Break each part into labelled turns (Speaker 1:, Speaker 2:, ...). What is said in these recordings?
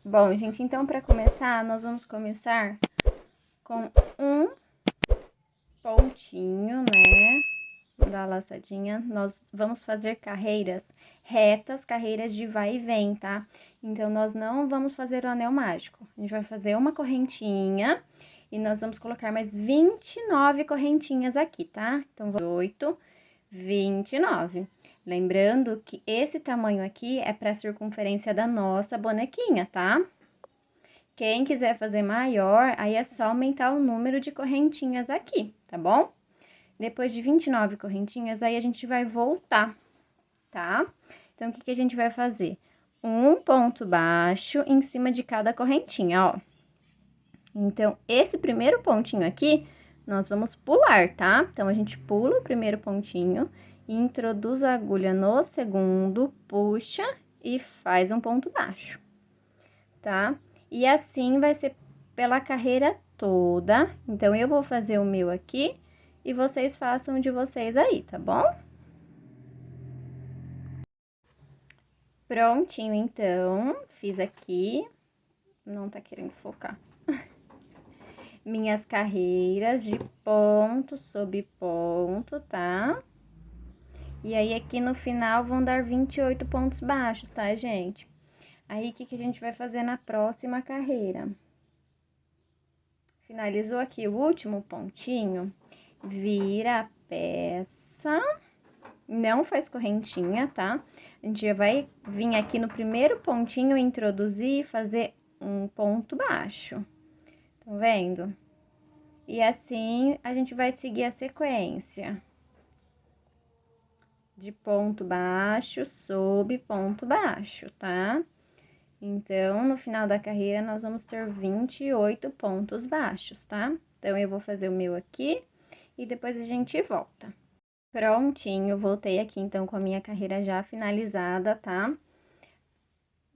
Speaker 1: Bom, gente, então para começar, nós vamos começar com um pontinho, né, da laçadinha. Nós vamos fazer carreiras retas, carreiras de vai e vem, tá? Então, nós não vamos fazer o anel mágico. A gente vai fazer uma correntinha e nós vamos colocar mais 29 correntinhas aqui, tá? Então, 8, 29. Lembrando que esse tamanho aqui é para a circunferência da nossa bonequinha, tá? Quem quiser fazer maior, aí é só aumentar o número de correntinhas aqui, tá bom? Depois de 29 correntinhas, aí a gente vai voltar, tá? Então, o que que a gente vai fazer? Um ponto baixo em cima de cada correntinha, ó. Então, esse primeiro pontinho aqui, nós vamos pular, tá? Então, a gente pula o primeiro pontinho, introduz a agulha no segundo, puxa e faz um ponto baixo, tá? E assim vai ser pela carreira toda. Então, eu vou fazer o meu aqui e vocês façam o de vocês aí, tá bom? Prontinho, então, fiz aqui. Não tá querendo focar. Minhas carreiras de ponto sobre ponto, tá? E aí, aqui no final, vão dar 28 pontos baixos, tá, gente? Aí, o que que a gente vai fazer na próxima carreira? Finalizou aqui o último pontinho, vira a peça, não faz correntinha, tá? A gente já vai vir aqui no primeiro pontinho, introduzir e fazer um ponto baixo. Tá vendo? E assim, a gente vai seguir a sequência de ponto baixo, sob ponto baixo, tá? Então, no final da carreira, nós vamos ter 28 pontos baixos, tá? Então, eu vou fazer o meu aqui e depois a gente volta. Prontinho, voltei aqui, então, com a minha carreira já finalizada, tá?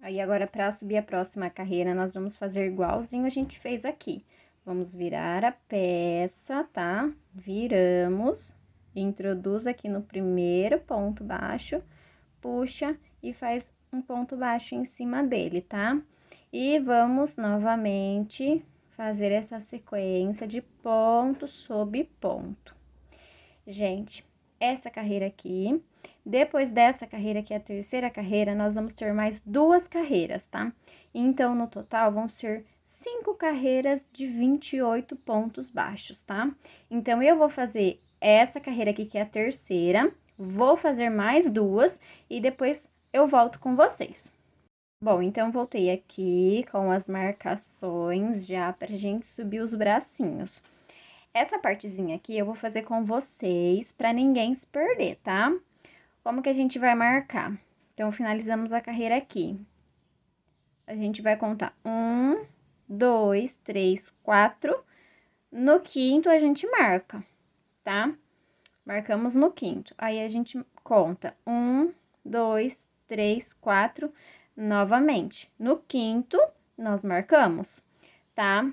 Speaker 1: Aí, agora, pra subir a próxima carreira, nós vamos fazer igualzinho a gente fez aqui. Vamos virar a peça, tá? Viramos, introduz aqui no primeiro ponto baixo, puxa e faz um ponto baixo em cima dele, tá? E vamos novamente fazer essa sequência de ponto sobre ponto. Gente, essa carreira aqui, depois dessa carreira, que é a terceira carreira, nós vamos ter mais 2 carreiras, tá? Então, no total, vão ser 5 carreiras de 28 pontos baixos, tá? Então, eu vou fazer essa carreira aqui, que é a terceira, vou fazer mais 2 e depois eu volto com vocês. Bom, então, voltei aqui com as marcações já pra gente subir os bracinhos. Essa partezinha aqui eu vou fazer com vocês pra ninguém se perder, tá? Como que a gente vai marcar? Então, finalizamos a carreira aqui. A gente vai contar 1, 2, 3, 4. No quinto, a gente marca, tá? Marcamos no quinto. Aí, a gente conta 1, 2, 3, 4, novamente. No quinto, nós marcamos, tá?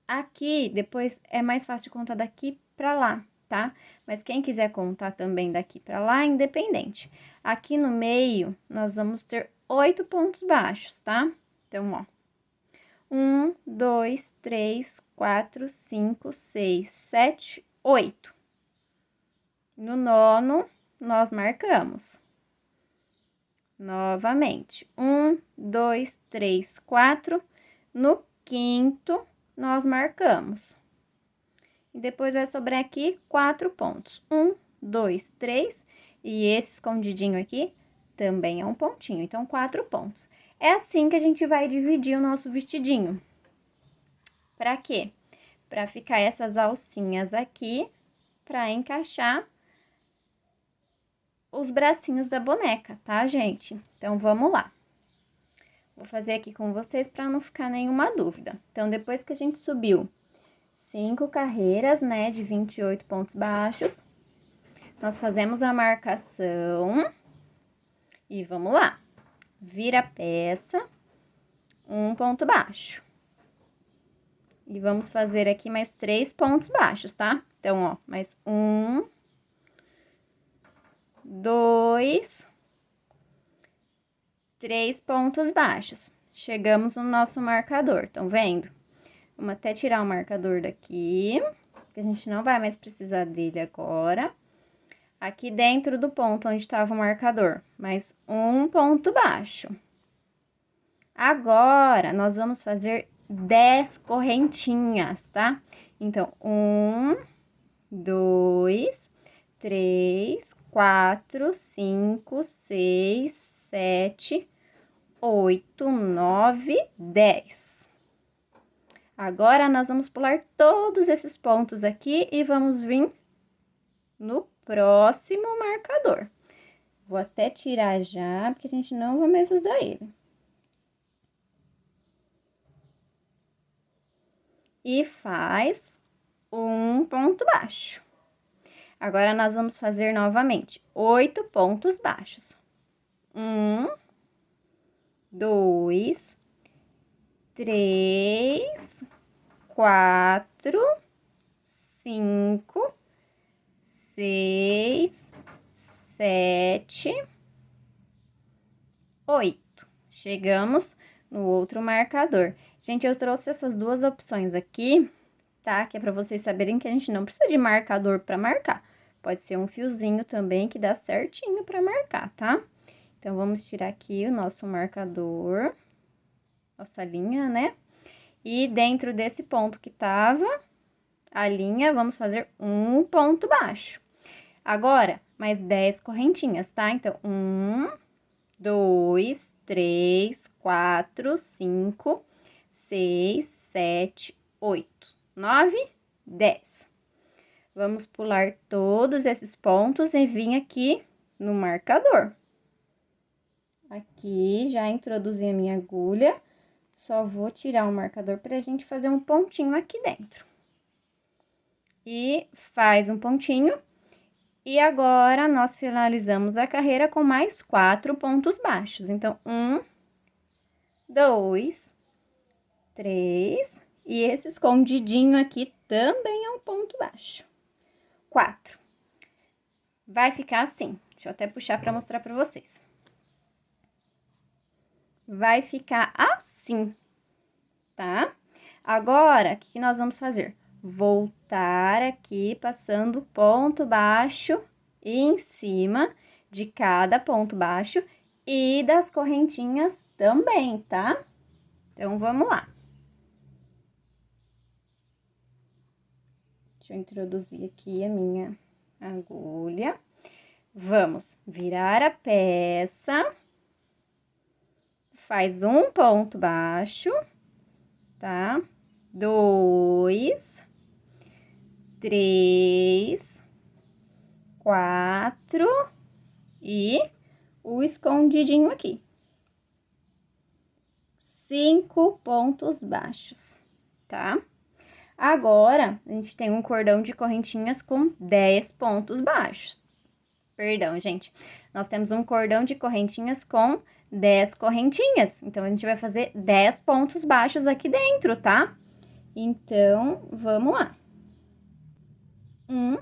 Speaker 1: Aqui, depois, é mais fácil contar daqui pra lá, tá? Mas quem quiser contar também daqui pra lá, independente. Aqui no meio, nós vamos ter 8 pontos baixos, tá? Então, ó. 1, 2, 3, 4, 5, 6, 7, 8. No nono, nós marcamos. Novamente. 1, 2, 3, 4. No quinto, nós marcamos. E depois vai sobrar aqui 4 pontos. 1, 2, 3. E esse escondidinho aqui também é um pontinho. Então, 4 pontos. É assim que a gente vai dividir o nosso vestidinho. Pra quê? Pra ficar essas alcinhas aqui, pra encaixar os bracinhos da boneca, tá, gente? Então, vamos lá. Vou fazer aqui com vocês pra não ficar nenhuma dúvida. Então, depois que a gente subiu 5 carreiras, né, de 28 pontos baixos, nós fazemos a marcação e vamos lá. Vira a peça, um ponto baixo. E vamos fazer aqui mais 3 pontos baixos, tá? Então, ó, mais 1, 2, 3 pontos baixos. chegamos no nosso marcador, estão vendo? Vamos até tirar o marcador daqui, que a gente não vai mais precisar dele agora. Aqui dentro do ponto onde estava o marcador, mais um ponto baixo. Agora, nós vamos fazer 10 correntinhas, tá? Então, 1, 2, 3, 4, 5, 6, 7, 8, 9, 10. Agora, nós vamos pular todos esses pontos aqui e vamos vir no próximo marcador. Vou até tirar já, porque a gente não vai mais usar ele. E faz um ponto baixo. Agora, nós vamos fazer novamente 8 pontos baixos. 1, 2, 3, 4, 5, 6, 7, 8. Chegamos no outro marcador. Gente, eu trouxe essas duas opções aqui, tá? Que é pra vocês saberem que a gente não precisa de marcador pra marcar. Pode ser um fiozinho também que dá certinho pra marcar, tá? Então, vamos tirar aqui o nosso marcador, nossa linha, né? E dentro desse ponto que tava a linha, vamos fazer um ponto baixo. Agora, mais 10 correntinhas, tá? Então, 1, 2, 3, 4, 5, 6, 7, 8, 9, 10. Vamos pular todos esses pontos e vir aqui no marcador. Aqui, já introduzi a minha agulha, só vou tirar o marcador pra gente fazer um pontinho aqui dentro. E faz um pontinho. E agora, nós finalizamos a carreira com mais 4 pontos baixos. Então, 1, 2, 3, e esse escondidinho aqui também é um ponto baixo. 4. Vai ficar assim. Deixa eu até puxar para mostrar para vocês. Vai ficar assim, tá? Agora, o que nós vamos fazer? Voltar aqui, passando ponto baixo em cima de cada ponto baixo e das correntinhas também, tá? Então, vamos lá. Deixa eu introduzir aqui a minha agulha. Vamos virar a peça. Faz um ponto baixo, tá? 2, 3, 4 e o escondidinho aqui. 5 pontos baixos, tá? Agora, a gente tem um cordão de correntinhas com 10 pontos baixos. Perdão, gente. Nós temos um cordão de correntinhas com 10 correntinhas. Então, a gente vai fazer 10 pontos baixos aqui dentro, tá? Então, vamos lá. 1,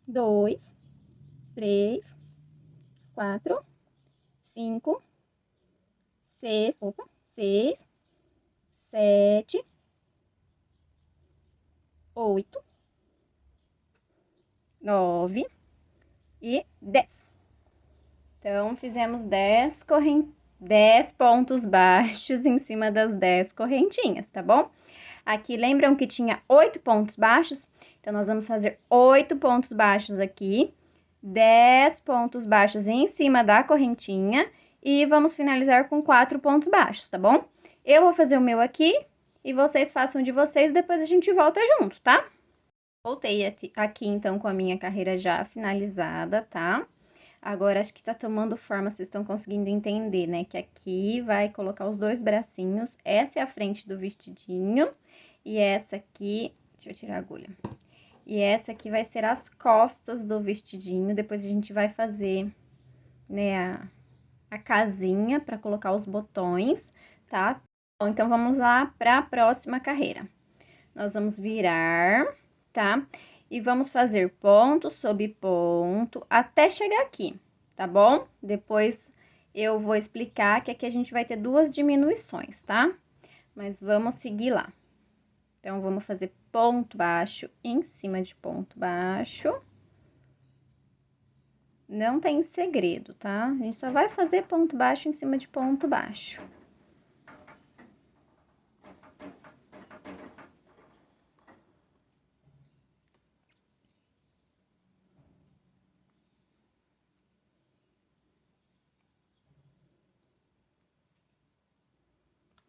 Speaker 1: 2, 3, 4, 5, 6, 7, 8, 9 e 10. Então, fizemos 10 pontos baixos em cima das 10 correntinhas, tá bom? Aqui, lembram que tinha 8 pontos baixos? Então, nós vamos fazer 8 pontos baixos aqui, 10 pontos baixos em cima da correntinha e vamos finalizar com 4 pontos baixos, tá bom? Eu vou fazer o meu aqui e vocês façam de vocês, depois a gente volta junto, tá? Voltei aqui, então, com a minha carreira já finalizada, tá? Agora, acho que tá tomando forma, vocês estão conseguindo entender, né? Que aqui vai colocar os dois bracinhos, essa é a frente do vestidinho, e essa aqui, deixa eu tirar a agulha. E essa aqui vai ser as costas do vestidinho, depois a gente vai fazer, né, a casinha para colocar os botões, tá? Bom, então, vamos lá para a próxima carreira. Nós vamos virar, tá? E vamos fazer ponto sobre ponto até chegar aqui, tá bom? Depois eu vou explicar que aqui a gente vai ter duas diminuições, tá? Mas vamos seguir lá. Então, vamos fazer ponto baixo em cima de ponto baixo. Não tem segredo, tá? A gente só vai fazer ponto baixo em cima de ponto baixo.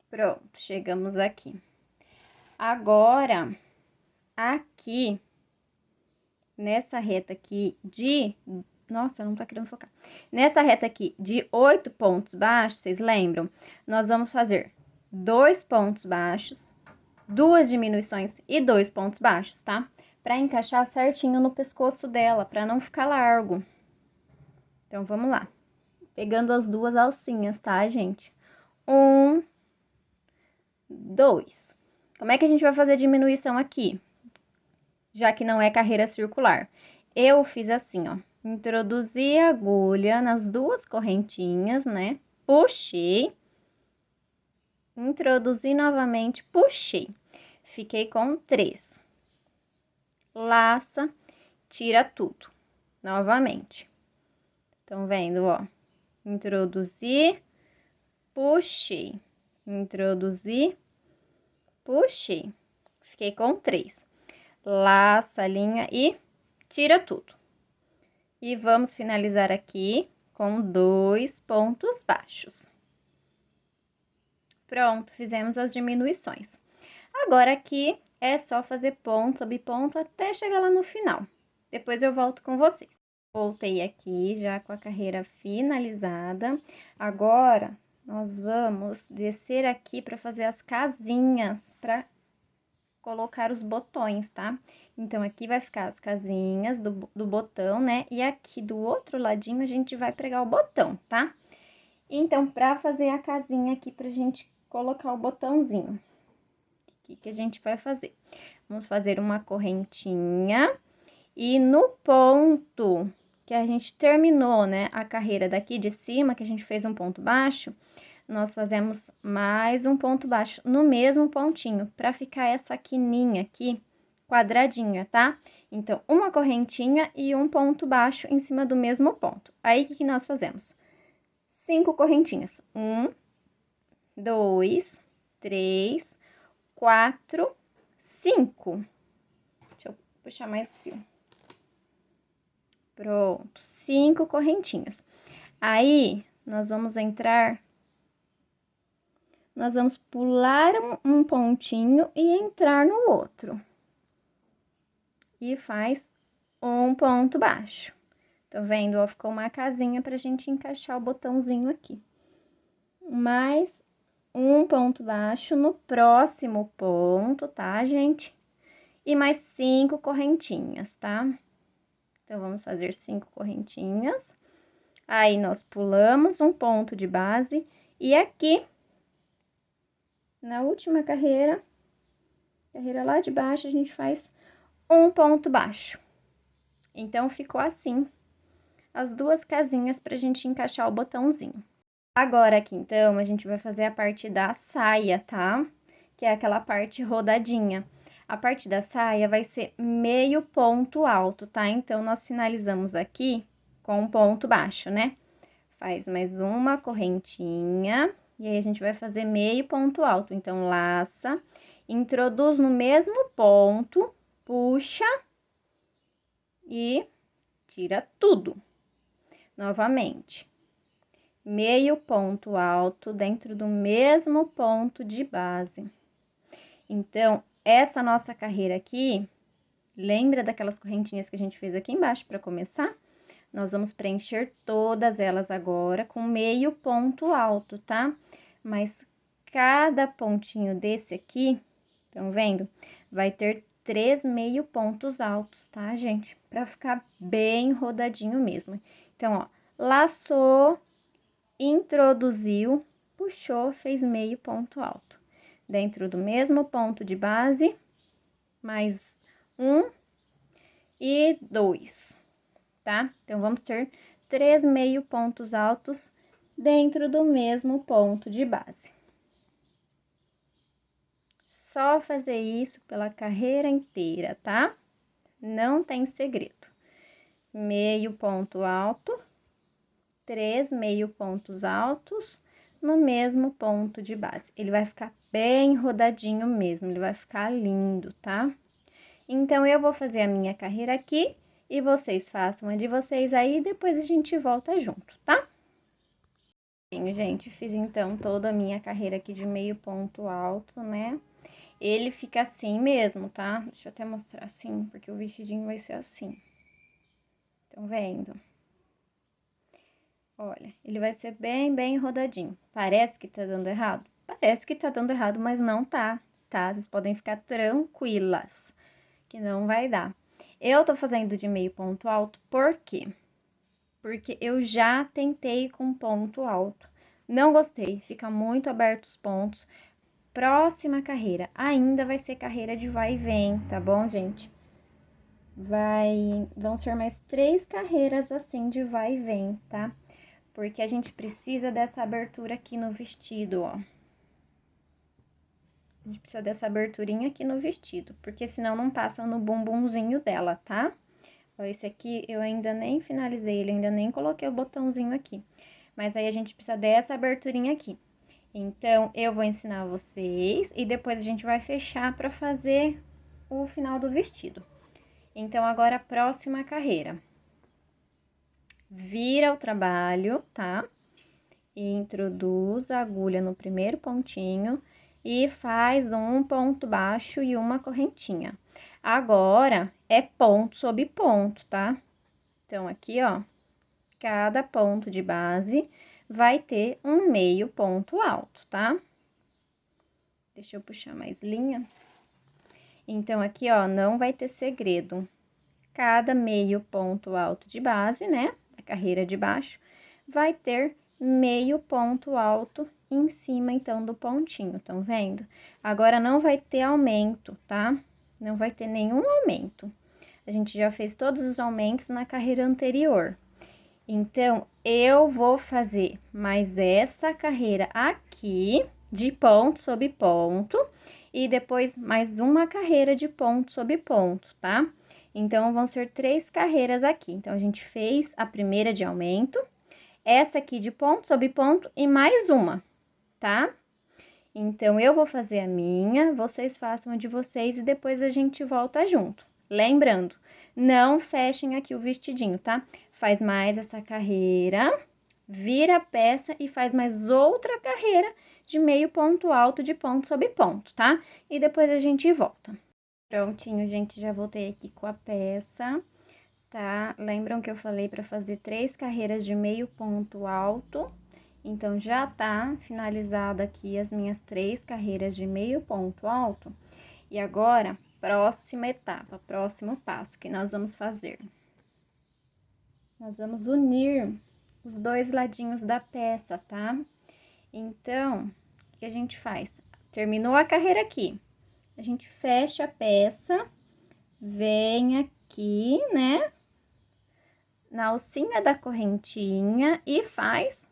Speaker 1: Pronto, chegamos aqui. Agora, aqui, nessa reta aqui de... Nossa, não tá querendo focar. Nessa reta aqui de 8 pontos baixos, vocês lembram? Nós vamos fazer 2 pontos baixos, 2 diminuições e 2 pontos baixos, tá? Pra encaixar certinho no pescoço dela, pra não ficar largo. Então, vamos lá. Pegando as duas alcinhas, tá, gente? 1, 2. Como é que a gente vai fazer a diminuição aqui? Já que não é carreira circular. Eu fiz assim, ó. Introduzi a agulha nas duas correntinhas, né? Puxei. Introduzi novamente, puxei. Fiquei com 3. Laça, tira tudo. Novamente. Estão vendo, ó? Introduzi, puxei. Introduzi, puxei. Fiquei com 3. Laça a linha e tira tudo. E vamos finalizar aqui com 2 pontos baixos. Pronto, fizemos as diminuições. Agora, aqui é só fazer ponto sobre ponto até chegar lá no final. Depois eu volto com vocês. Voltei aqui já com a carreira finalizada. Agora, nós vamos descer aqui para fazer as casinhas, para colocar os botões, tá? Então, aqui vai ficar as casinhas do botão, né? E aqui do outro ladinho a gente vai pregar o botão, tá? Então, pra fazer a casinha aqui pra gente colocar o botãozinho, o que a gente vai fazer? Vamos fazer uma correntinha e no ponto que a gente terminou, né, a carreira daqui de cima, que a gente fez um ponto baixo, nós fazemos mais um ponto baixo no mesmo pontinho, para ficar essa quininha aqui quadradinha, tá? Então, uma correntinha e um ponto baixo em cima do mesmo ponto. Aí, o que nós fazemos? 5 correntinhas. 1, 2, 3, 4, 5. Deixa eu puxar mais fio. Pronto, 5 correntinhas. Aí, nós vamos pular um pontinho e entrar no outro. E faz um ponto baixo. Tá vendo? Ó, ficou uma casinha pra gente encaixar o botãozinho aqui. Mais um ponto baixo no próximo ponto, tá, gente? E mais 5 correntinhas, tá? Então, vamos fazer 5 correntinhas. Aí, nós pulamos um ponto de base e aqui, na última carreira lá de baixo, a gente faz um ponto baixo. Então, ficou assim, as duas casinhas pra gente encaixar o botãozinho. Agora, aqui, então, a gente vai fazer a parte da saia, tá? Que é aquela parte rodadinha. A parte da saia vai ser meio ponto alto, tá? Então, nós finalizamos aqui com um ponto baixo, né? Faz mais uma correntinha, e aí a gente vai fazer meio ponto alto. Então, laça, introduz no mesmo ponto, puxa e tira tudo. Novamente, meio ponto alto dentro do mesmo ponto de base. Então, essa nossa carreira aqui, lembra daquelas correntinhas que a gente fez aqui embaixo para começar? Nós vamos preencher todas elas agora com meio ponto alto, tá? Mas cada pontinho desse aqui, estão vendo? Vai ter 3 meio pontos altos, tá, gente? Pra ficar bem rodadinho mesmo. Então, ó, laçou, introduziu, puxou, fez meio ponto alto. Dentro do mesmo ponto de base, mais 1 e 2. Tá? Então, vamos ter 3 meio pontos altos dentro do mesmo ponto de base. Só fazer isso pela carreira inteira, tá? Não tem segredo. Meio ponto alto, 3 meio pontos altos no mesmo ponto de base. Ele vai ficar bem rodadinho mesmo, ele vai ficar lindo, tá? Então, eu vou fazer a minha carreira aqui e vocês façam a de vocês aí, depois a gente volta junto, tá? Gente, fiz então toda a minha carreira aqui de meio ponto alto, né? Ele fica assim mesmo, tá? Deixa eu até mostrar assim, porque o vestidinho vai ser assim. Estão vendo? Olha, ele vai ser bem rodadinho. Parece que tá dando errado? Parece que tá dando errado, mas não tá, tá? Vocês podem ficar tranquilas, que não vai dar. Eu tô fazendo de meio ponto alto, por quê? Porque eu já tentei com ponto alto. Não gostei, fica muito aberto os pontos. Próxima carreira, ainda vai ser carreira de vai e vem, tá bom, gente? Vão ser mais 3 carreiras assim de vai e vem, tá? Porque a gente precisa dessa abertura aqui no vestido, ó. A gente precisa dessa aberturinha aqui no vestido, porque senão não passa no bumbumzinho dela, tá? Ó, esse aqui eu ainda nem finalizei, ele ainda nem coloquei o botãozinho aqui. Mas aí a gente precisa dessa aberturinha aqui. Então, eu vou ensinar vocês e depois a gente vai fechar para fazer o final do vestido. Então, agora a próxima carreira. Vira o trabalho, tá? E introduz a agulha no primeiro pontinho e faz um ponto baixo e uma correntinha. Agora, é ponto sobre ponto, tá? Então, aqui, ó, cada ponto de base vai ter um meio ponto alto, tá? Deixa eu puxar mais linha. Então, aqui, ó, não vai ter segredo. Cada meio ponto alto de base, né, a carreira de baixo, vai ter meio ponto alto em cima, então, do pontinho, estão vendo? Agora, não vai ter aumento, tá? Não vai ter nenhum aumento. A gente já fez todos os aumentos na carreira anterior. Então, eu vou fazer mais essa carreira aqui, de ponto sobre ponto, e depois mais uma carreira de ponto sobre ponto, tá? Então, vão ser 3 carreiras aqui. Então, a gente fez a primeira de aumento, essa aqui de ponto sobre ponto e mais uma, tá? Então, eu vou fazer a minha, vocês façam a de vocês e depois a gente volta junto. Lembrando, não fechem aqui o vestidinho, tá? Faz mais essa carreira, vira a peça e faz mais outra carreira de meio ponto alto de ponto sobre ponto, tá? E depois a gente volta. Prontinho, gente, já voltei aqui com a peça, tá? Lembram que eu falei para fazer 3 carreiras de meio ponto alto? Então, já tá finalizada aqui as minhas 3 carreiras de meio ponto alto. E agora, próxima etapa, próximo passo que nós vamos fazer. Nós vamos unir os 2 ladinhos da peça, tá? Então, o que a gente faz? Terminou a carreira aqui. A gente fecha a peça, vem aqui, né? Na alcinha da correntinha e faz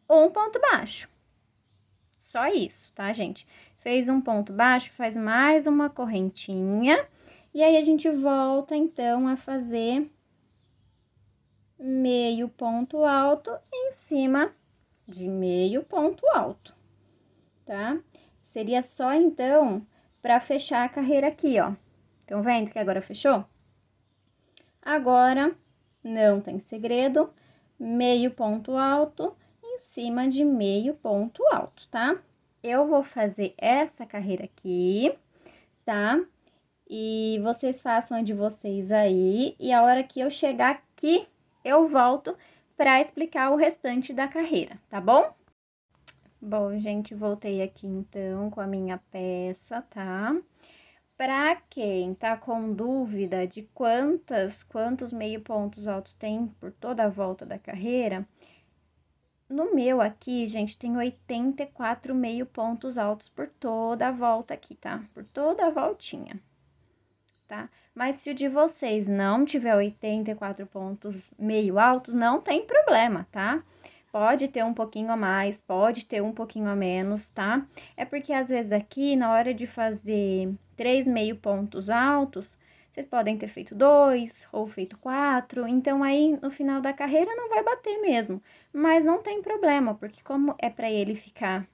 Speaker 1: um ponto baixo. Só isso, tá, gente? Fez um ponto baixo, faz mais uma correntinha. E aí, a gente volta, então, a fazer meio ponto alto em cima de meio ponto alto, tá? Seria só, então, para fechar a carreira aqui, ó. Estão vendo que agora fechou? Agora, não tem segredo, meio ponto alto em cima de meio ponto alto, tá? Eu vou fazer essa carreira aqui, tá? E vocês façam a de vocês aí, e a hora que eu chegar aqui, eu volto para explicar o restante da carreira, tá bom? Bom, gente, voltei aqui então com a minha peça, tá? Para quem tá com dúvida de quantos meio pontos altos tem por toda a volta da carreira, no meu aqui, gente, tem 84 meio pontos altos por toda a volta aqui, tá? Por toda a voltinha, tá? Mas se o de vocês não tiver 84 pontos meio altos, não tem problema, tá? pode ter um pouquinho a mais, pode ter um pouquinho a menos, tá? É porque às vezes aqui, na hora de fazer 3 meio pontos altos, vocês podem ter feito 2 ou feito 4, então aí no final da carreira não vai bater mesmo. Mas não tem problema, porque como é para ele ficar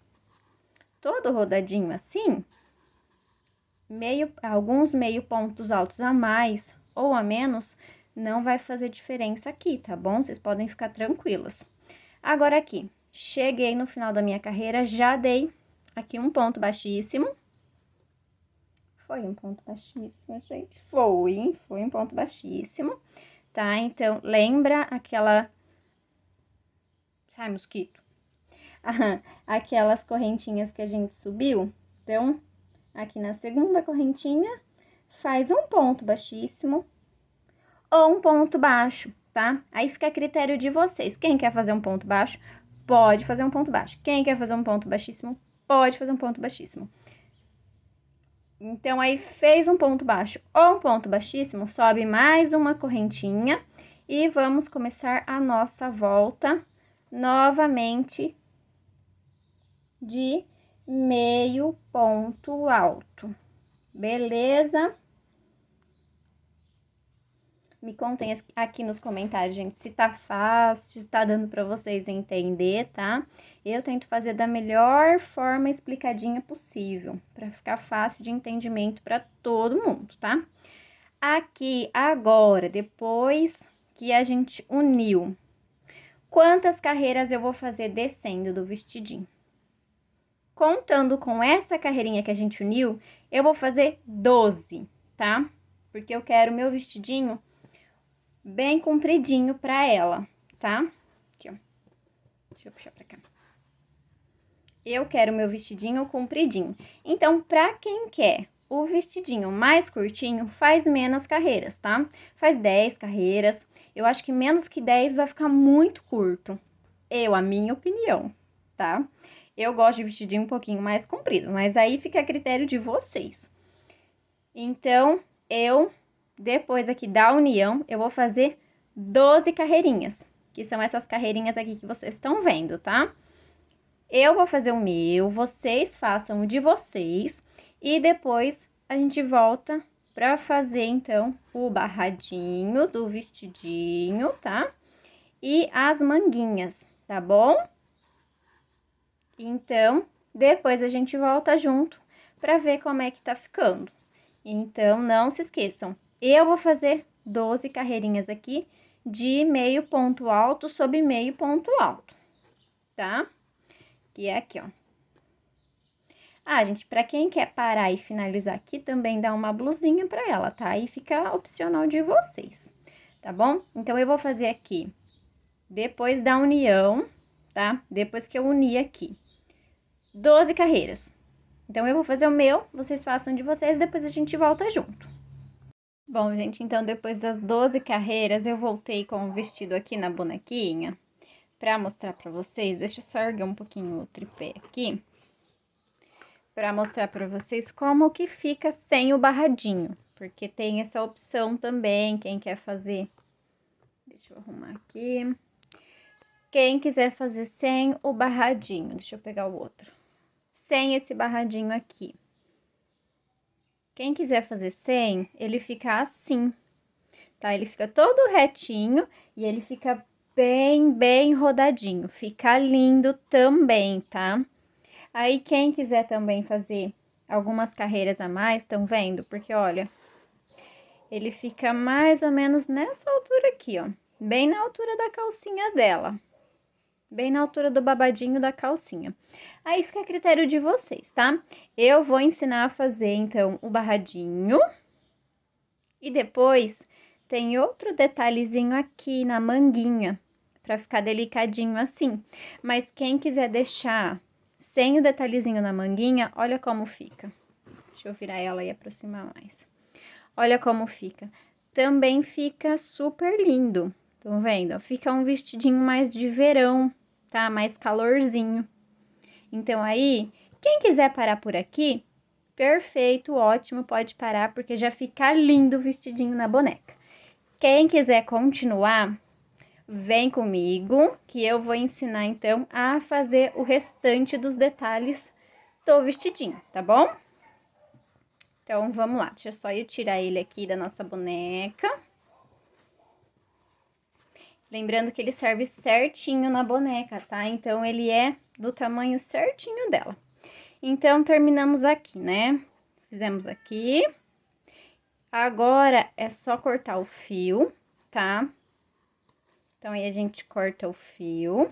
Speaker 1: todo rodadinho assim, alguns meio pontos altos a mais ou a menos não vai fazer diferença aqui, tá bom? Vocês podem ficar tranquilas. Agora aqui, cheguei no final da minha carreira, já dei aqui um ponto baixíssimo. Foi um ponto baixíssimo, gente. Foi um ponto baixíssimo, tá? Então, lembra aquela... Sai, mosquito. Aquelas correntinhas que a gente subiu? Então, aqui na segunda correntinha, faz um ponto baixíssimo ou um ponto baixo, tá? Aí fica a critério de vocês. Quem quer fazer um ponto baixo, pode fazer um ponto baixo. Quem quer fazer um ponto baixíssimo, pode fazer um ponto baixíssimo. Então, aí fez um ponto baixo ou um ponto baixíssimo, sobe mais uma correntinha e vamos começar a nossa volta novamente de meio ponto alto. Beleza? Me contem aqui nos comentários, gente, se tá fácil, se tá dando pra vocês entender, tá? Eu tento fazer da melhor forma explicadinha possível, pra ficar fácil de entendimento pra todo mundo, tá? Aqui, agora, depois que a gente uniu, quantas carreiras eu vou fazer descendo do vestidinho? Contando com essa carreirinha que a gente uniu, eu vou fazer 12, tá? Porque eu quero meu vestidinho bem compridinho pra ela, tá? Aqui, ó. Deixa eu puxar pra cá. Eu quero meu vestidinho compridinho. Então, pra quem quer o vestidinho mais curtinho, faz menos carreiras, tá? Faz 10 carreiras. Eu acho que menos que 10 vai ficar muito curto. A minha opinião, tá? Eu gosto de vestidinho um pouquinho mais comprido, mas aí fica a critério de vocês. Então, depois aqui da união, eu vou fazer 12 carreirinhas, que são essas carreirinhas aqui que vocês estão vendo, tá? Eu vou fazer o meu, vocês façam o de vocês, e depois a gente volta pra fazer, então, o barradinho do vestidinho, tá? E as manguinhas, tá bom? Então, depois a gente volta junto pra ver como é que tá ficando. Então, não se esqueçam, eu vou fazer 12 carreirinhas aqui de meio ponto alto sobre meio ponto alto, tá? Que é aqui, ó. Ah, gente, pra quem quer parar e finalizar aqui, também dá uma blusinha pra ela, tá? Aí fica opcional de vocês, tá bom? Então, eu vou fazer aqui, depois da união, tá? Depois que eu unir aqui, 12 carreiras. Então, eu vou fazer o meu, vocês façam de vocês, depois a gente volta junto. Bom, gente, então depois das 12 carreiras, eu voltei com o vestido aqui na bonequinha pra mostrar pra vocês. Deixa eu só erguer um pouquinho o tripé aqui, pra mostrar pra vocês como que fica sem o barradinho, porque tem essa opção também, quem quer fazer... Deixa eu arrumar aqui. Quem quiser fazer sem o barradinho, deixa eu pegar o outro. Sem esse barradinho aqui. Quem quiser fazer sem, ele fica assim, tá? Ele fica todo retinho e ele fica bem rodadinho. Fica lindo também, tá? Aí, quem quiser também fazer algumas carreiras a mais, estão vendo? Porque, olha, ele fica mais ou menos nessa altura aqui, ó. Bem na altura da calcinha dela. Bem na altura do babadinho da calcinha. Aí fica a critério de vocês, tá? Eu vou ensinar a fazer, então, o barradinho. E depois, tem outro detalhezinho aqui na manguinha, pra ficar delicadinho assim. Mas quem quiser deixar sem o detalhezinho na manguinha, olha como fica. Deixa eu virar ela e aproximar mais. Olha como fica. Também fica super lindo. Estão vendo? Fica um vestidinho mais de verão, tá? Mais calorzinho. Então, aí, quem quiser parar por aqui, perfeito, ótimo, pode parar, porque já fica lindo o vestidinho na boneca. Quem quiser continuar, vem comigo que eu vou ensinar, então, a fazer o restante dos detalhes do vestidinho, tá bom? Então, vamos lá. Deixa eu só eu tirar ele aqui da nossa boneca. Lembrando que ele serve certinho na boneca, tá? Então, ele é do tamanho certinho dela. Então, terminamos aqui, né? Fizemos aqui. Agora, é só cortar o fio, tá? Então, aí a gente corta o fio.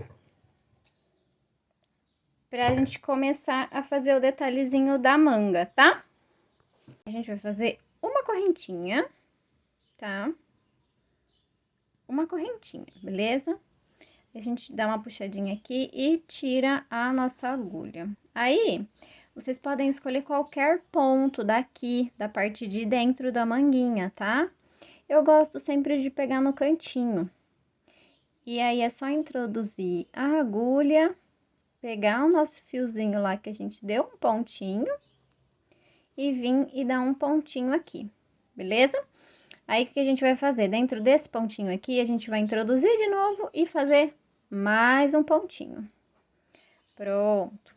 Speaker 1: Pra gente começar a fazer o detalhezinho da manga, tá? A gente vai fazer uma correntinha, tá? Uma correntinha, beleza? A gente dá uma puxadinha aqui e tira a nossa agulha. Aí, vocês podem escolher qualquer ponto daqui, da parte de dentro da manguinha, tá? Eu gosto sempre de pegar no cantinho. E aí, é só introduzir a agulha, pegar o nosso fiozinho lá que a gente deu um pontinho e vir e dar um pontinho aqui, beleza? Aí, o que a gente vai fazer? Dentro desse pontinho aqui, a gente vai introduzir de novo e fazer mais um pontinho. Pronto.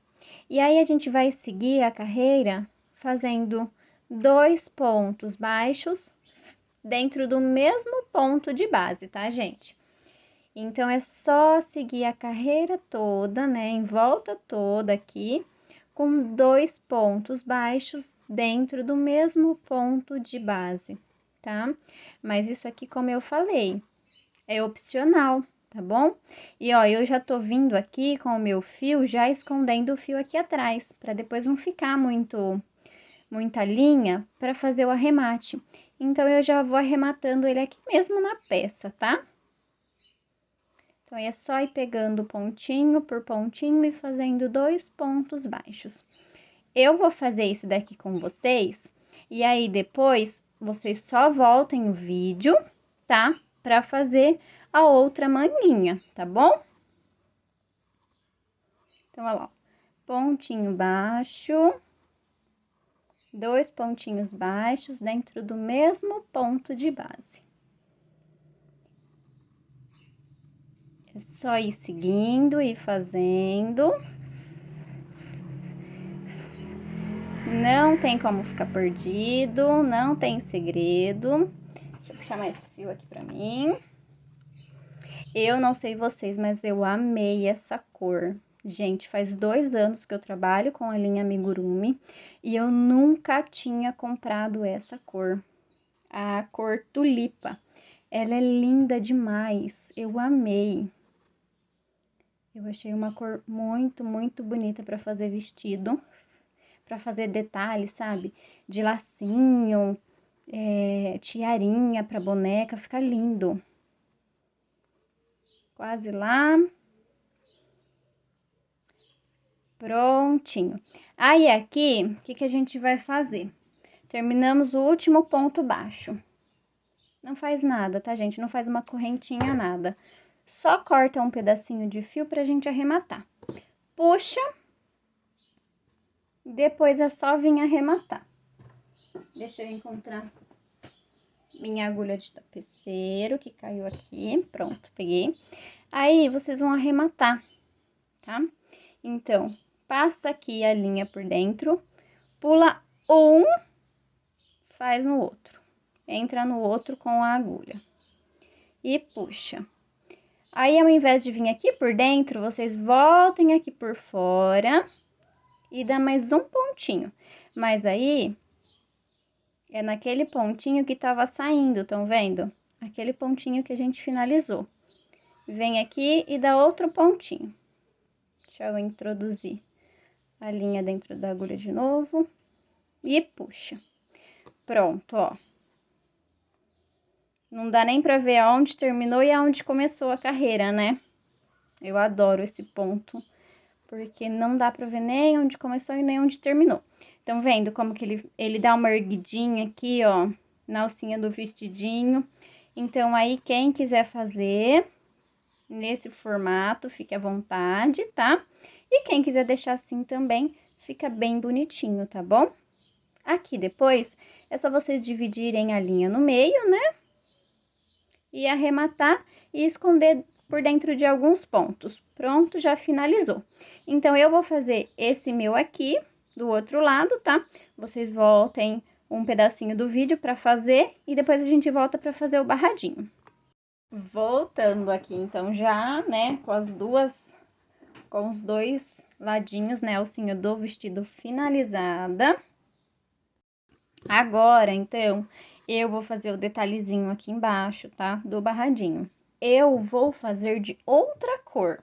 Speaker 1: E aí, a gente vai seguir a carreira fazendo 2 pontos baixos dentro do mesmo ponto de base, tá, gente? Então, é só seguir a carreira toda, né, em volta toda aqui, com 2 pontos baixos dentro do mesmo ponto de base, tá? Mas isso aqui, como eu falei, é opcional, tá bom? E, ó, eu já tô vindo aqui com o meu fio, já escondendo o fio aqui atrás, pra depois não ficar muita linha pra fazer o arremate. Então, eu já vou arrematando ele aqui mesmo na peça, tá? Então, é só ir pegando pontinho por pontinho e fazendo 2 pontos baixos. Eu vou fazer esse daqui com vocês, e aí depois vocês só voltem o vídeo, tá? Pra fazer a outra manguinha, tá bom? Então, olha lá, pontinho baixo, 2 pontinhos baixos dentro do mesmo ponto de base. É só ir seguindo e fazendo. Não tem como ficar perdido, não tem segredo. Deixa eu puxar mais fio aqui pra mim. Eu não sei vocês, mas eu amei essa cor. Gente, faz 2 anos que eu trabalho com a linha Amigurumi e eu nunca tinha comprado essa cor. A cor tulipa. Ela é linda demais, eu amei. Eu achei uma cor muito, muito bonita para fazer vestido, para fazer detalhes, sabe? De lacinho, tiarinha para boneca, fica lindo. Quase lá. Prontinho. Aí, aqui, o que a gente vai fazer? Terminamos o último ponto baixo. Não faz nada, tá, gente? Não faz uma correntinha, nada. Só corta um pedacinho de fio pra gente arrematar. Puxa. Depois é só vir arrematar. Deixa eu encontrar minha agulha de tapeceiro, que caiu aqui. Pronto, peguei. Aí, vocês vão arrematar, tá? Então, passa aqui a linha por dentro, pula um, faz no outro. Entra no outro com a agulha. E puxa. Aí, ao invés de vir aqui por dentro, vocês voltem aqui por fora e dá mais um pontinho. Mas aí, é naquele pontinho que tava saindo, estão vendo? Aquele pontinho que a gente finalizou. Vem aqui e dá outro pontinho. Deixa eu introduzir a linha dentro da agulha de novo. E puxa. Pronto, ó. Não dá nem pra ver aonde terminou e aonde começou a carreira, né? Eu adoro esse ponto, porque não dá pra ver nem onde começou e nem onde terminou. Então, vendo como que ele dá uma erguidinha aqui, ó, na alcinha do vestidinho. Então, aí, quem quiser fazer nesse formato, fique à vontade, tá? E quem quiser deixar assim também, fica bem bonitinho, tá bom? Aqui, depois, é só vocês dividirem a linha no meio, né? E arrematar e esconder por dentro de alguns pontos. Pronto, já finalizou. Então, eu vou fazer esse meu aqui do outro lado, tá? Vocês voltem um pedacinho do vídeo para fazer e depois a gente volta para fazer o barradinho. Voltando aqui, então, já, né, com os dois ladinhos, né, alcinha do vestido finalizada. Agora, então, eu vou fazer o detalhezinho aqui embaixo, tá, do barradinho. Eu vou fazer de outra cor,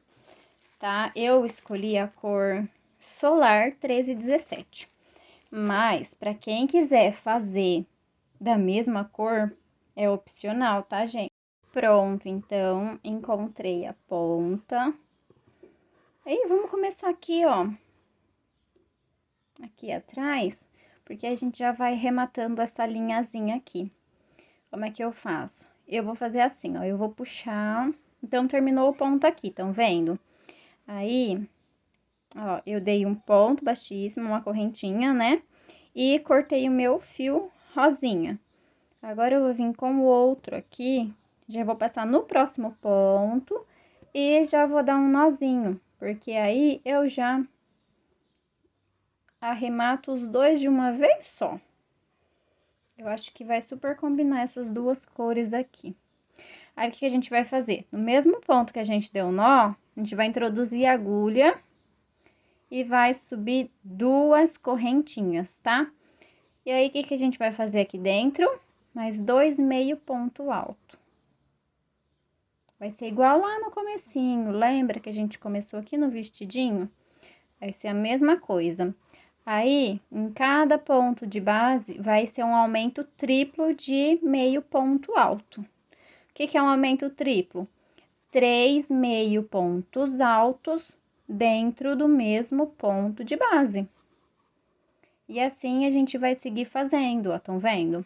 Speaker 1: tá? Eu escolhi a cor Solar 1317. Mas, para quem quiser fazer da mesma cor, é opcional, tá, gente? Pronto, então, encontrei a ponta. E vamos começar aqui, ó. Aqui atrás, porque a gente já vai rematando essa linhazinha aqui. Como é que eu faço? Eu vou fazer assim, ó, eu vou puxar. Então, terminou o ponto aqui, estão vendo? Aí, ó, eu dei um ponto baixíssimo, uma correntinha, né? E cortei o meu fio rosinha. Agora, eu vou vir com o outro aqui, já vou passar no próximo ponto e já vou dar um nozinho, porque aí eu já arremato os dois de uma vez só. Eu acho que vai super combinar essas duas cores aqui. Aí, o que a gente vai fazer? No mesmo ponto que a gente deu nó, a gente vai introduzir a agulha e vai subir duas correntinhas, tá? E aí, o que a gente vai fazer aqui dentro? Mais 2 meio ponto alto. Vai ser igual lá no comecinho, lembra que a gente começou aqui no vestidinho? Vai ser a mesma coisa. Aí, em cada ponto de base, vai ser um aumento triplo de meio ponto alto. O que é um aumento triplo? 3 meio pontos altos dentro do mesmo ponto de base. E assim a gente vai seguir fazendo, ó, estão vendo?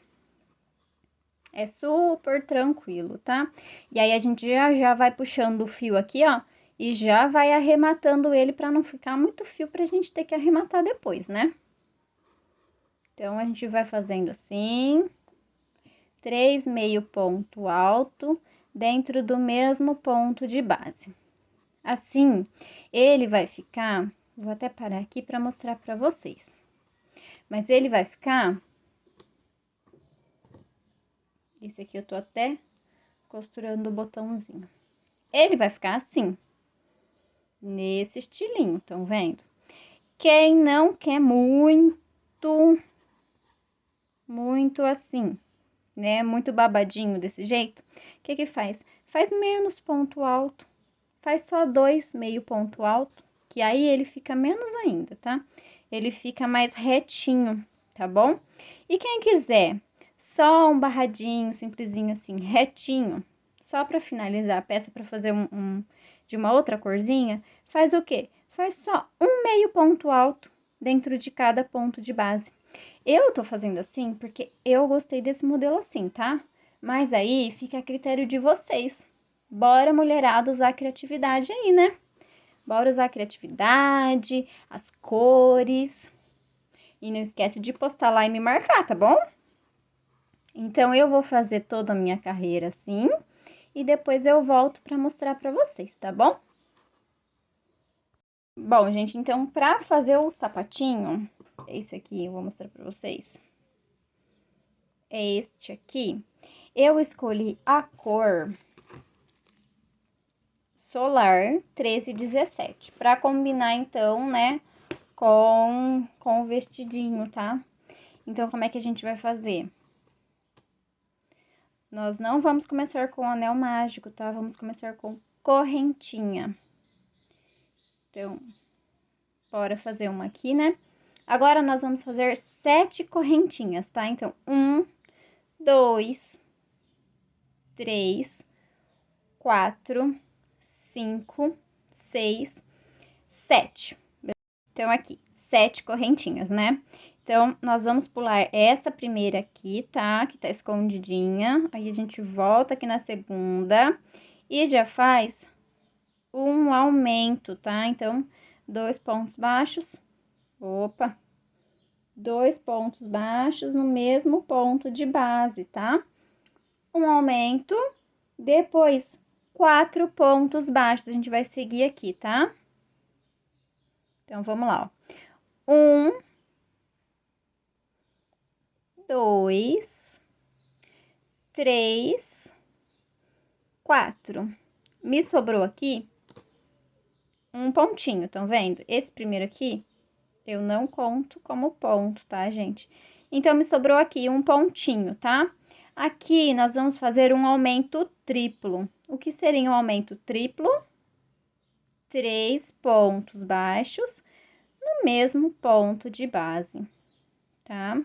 Speaker 1: É super tranquilo, tá? E aí, a gente já vai puxando o fio aqui, ó, e já vai arrematando ele para não ficar muito fio pra gente ter que arrematar depois, né? Então, a gente vai fazendo assim, 3 meio ponto alto dentro do mesmo ponto de base. Assim, ele vai ficar, vou até parar aqui para mostrar para vocês. Mas ele vai ficar, esse aqui eu tô até costurando o botãozinho. Ele vai ficar assim, nesse estilinho, estão vendo? Quem não quer muito assim, né? Muito babadinho desse jeito, o que que faz? Faz menos ponto alto, faz só 2 meio ponto alto, que aí ele fica menos ainda, tá? Ele fica mais retinho, tá bom? E quem quiser só um barradinho simplesinho assim, retinho, só pra finalizar a peça, pra fazer de uma outra corzinha, faz o quê? Faz só um meio ponto alto dentro de cada ponto de base. Eu tô fazendo assim porque eu gostei desse modelo assim, tá? Mas aí fica a critério de vocês. Bora, mulherada, usar a criatividade aí, né? Bora usar a criatividade, as cores. E não esquece de postar lá e me marcar, tá bom? Então, eu vou fazer toda a minha carreira assim. E depois eu volto pra mostrar pra vocês, tá bom? Bom, gente, então, pra fazer o sapatinho, esse aqui eu vou mostrar pra vocês. É este aqui. Eu escolhi a cor Solar 1317, pra combinar, então, né, com o vestidinho, tá? Então, como é que a gente vai fazer? Nós não vamos começar com anel mágico, tá? Vamos começar com correntinha. Então, bora fazer uma aqui, né? Agora, nós vamos fazer 7 correntinhas, tá? Então, 1, 2, 3, 4, 5, 6, 7. Então, aqui, 7 correntinhas, né? Então, nós vamos pular essa primeira aqui, tá? Que tá escondidinha. Aí, a gente volta aqui na segunda e já faz um aumento, tá? Então, 2 pontos baixos. Opa! 2 pontos baixos no mesmo ponto de base, tá? Um aumento, depois 4 pontos baixos. A gente vai seguir aqui, tá? Então, vamos lá, ó. 1, 2, 3, 4. Me sobrou aqui um pontinho, estão vendo? Esse primeiro aqui, eu não conto como ponto, tá, gente? Então, me sobrou aqui um pontinho, tá? Aqui, nós vamos fazer um aumento triplo. O que seria um aumento triplo? 3 pontos baixos no mesmo ponto de base, tá?